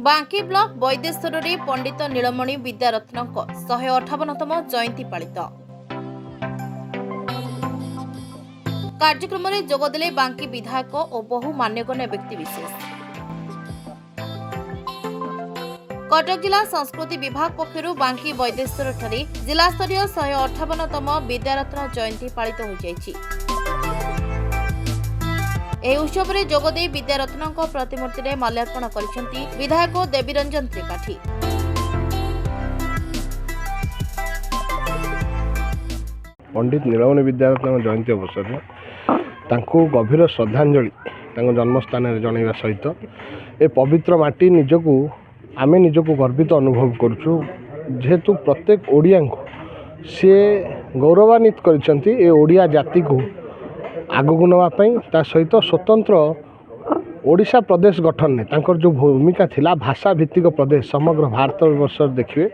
बांकी ब्लॉक वैदेश्वर रे पंडित नीलमणि विद्यारत्न 158तम जयंती पालित कार्यक्रम में जोगदेले बांकी विधायक और बहु मान्यगण्य व्यक्तिविशेष। कटक जिला संस्कृति विभाग पक्षर बांकी वैदेश्वर ठारे जिला स्तरीय 158तम विद्यारत्न जयंती पालित हो जायछि। ଏହି ଉତ୍ସବରେ ଯୋଗଦେଇ ବିଦ୍ୟାରତ୍ନଙ୍କ ପ୍ରତିମୂର୍ତ୍ତିରେ ମାଲ୍ୟାର୍ପଣ କରିଛନ୍ତି ବିଧାୟକ ଦେବୀରଞ୍ଜନ ତ୍ରିପାଠୀ। पंडित नीलमणि विद्यारत्न जयंती अवसर में गभीर श्रद्धांजलि जन्मस्थान जनवा सहित ए पवित्र माटी आमे निजको गर्वित अनुभव करुचु जेहेतु प्रत्येक ओडिया सी गौरवान्वित करिसेंती ए ओडिया जाति को आगू नापी सहित स्वतंत्र ओडिशा प्रदेश गठन में तांकर जो भूमिका थिला भाषा भित्तिक प्रदेश समग्र भारतवर्ष देखिए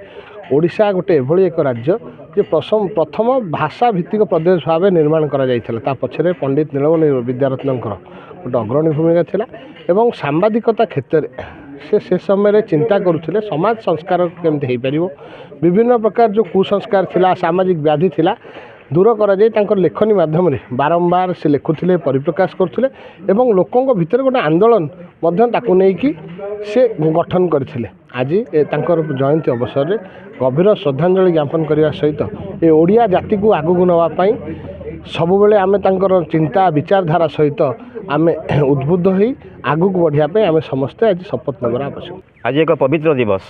ओडिशा गोटे एभली एक राज्य जे प्रथम भाषा भित्तिक प्रदेश भाव निर्माण करा जायथिला पछरे पंडित नीलमणि विद्यारत्नकर गोटे अग्रणी भूमिका थिला एवं सांबादिकता क्षेत्र से समय चिंता करुथिले समाज संस्कार केमती हो पारिबो विभिन्न प्रकार जो कुसंस्कार थिला सामाजिक व्याधि थिला दूर करा जाय तांकर लेखनी माध्यम बारंबार से लिखुथिले परिप्रकाश करथिले एवं लोकंक भितर गोटे आंदोलन मध्य ताकू नेकी से गठन करथिले। आज तांकर जयंती अवसर में गभीर श्रद्धांजलि ज्ञापन करने सहित ए ओडिया जाति को आगू नापी सब बेले आमे तांकर चिंता विचारधारा सहित आमे उद्बुद्ध हो आगू बढ़िया आमे समस्ते आज शपथ नेबार आवश्यक। आज एक पवित्र दिवस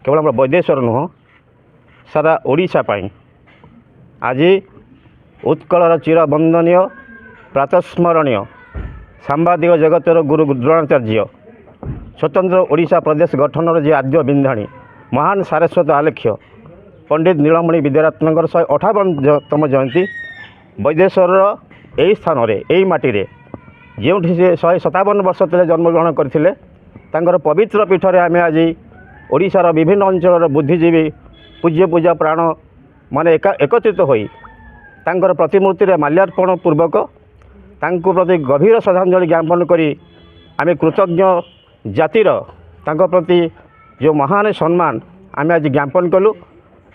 केवल हम वैदेश्वर नुह सारा ओडिशा पाई आज उत्कलर चिरबंदनीय प्रातस्मरणीय सांबादिक जगतर गुरु द्रोणाचार्य स्वतंत्र ओडिशा प्रदेश गठन जे आद्य बिंधाणी महान सारस्वत आलेख्य पंडित नीलमणि विद्यारत्न 158तम जयंती वैदेश्वर यही स्थान में यही माटी जो 157 वर्ष तले जन्मग्रहण करते पवित्र पीठरे आम आज ओडिशार विभिन्न अंचल बुद्धिजीवी पूज्य पूजा प्राण माने एकत्रित होई तांकर प्रतिमूर्ति रे माल्यार्पण पूर्वक तांको प्रति गभीर श्रद्धांजलि ज्ञापन करी आमे कृतज्ञ जातिर तांको प्रति जो महान सम्मान आमे आज ज्ञापन कलु।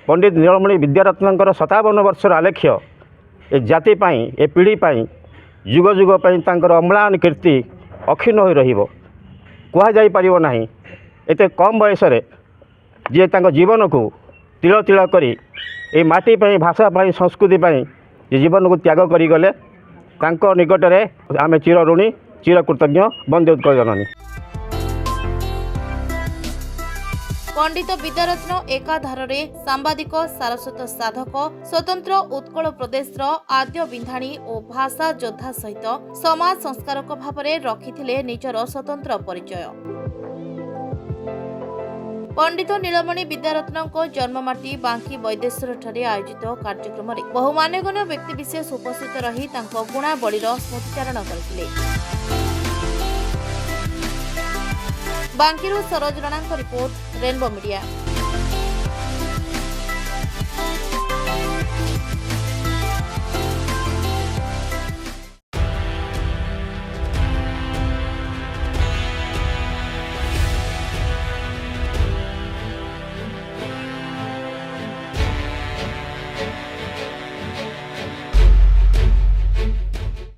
पंडित नीलमणि विद्यारत्नकर 57 वर्षर आलेख्य ए जाति पाई ए पीढ़ी पाई जुग जुग पाई तांकर अम्लान कीर्ति अक्षीण हो रहिबो कुहा जाई परिबो नाही। एते कम बयस रे जे तांको जीवन को तिल तिल करी ए माटी पाई भाषा पाई संस्कृति पाई जे जीवन को त्याग करी गले तांको निकटरे आमे चिर ऋणी चिर कृतज्ञ वंदे उत्कल जननी। पंडित विद्यारत्न एकाधारे सांबादिक सारस्वत साधक स्वतंत्र उत्कल प्रदेश आद्य बिंधाणी और भाषा योद्धा सहित समाज संस्कारक भाव रखिथिले निजर स्वतंत्र परिचय। पंडित नीलमणि विद्यारत्न जन्ममाटी बांकी वैदेश्वर ठारे आयोजित कार्यक्रम में बहु मान्यगण्य व्यक्तिविशेष उपस्थित रही गुणावलीर स्मृतिचारण करथिले। बांकीरू सरोज राणांक रिपोर्ट रेनबो मीडिया।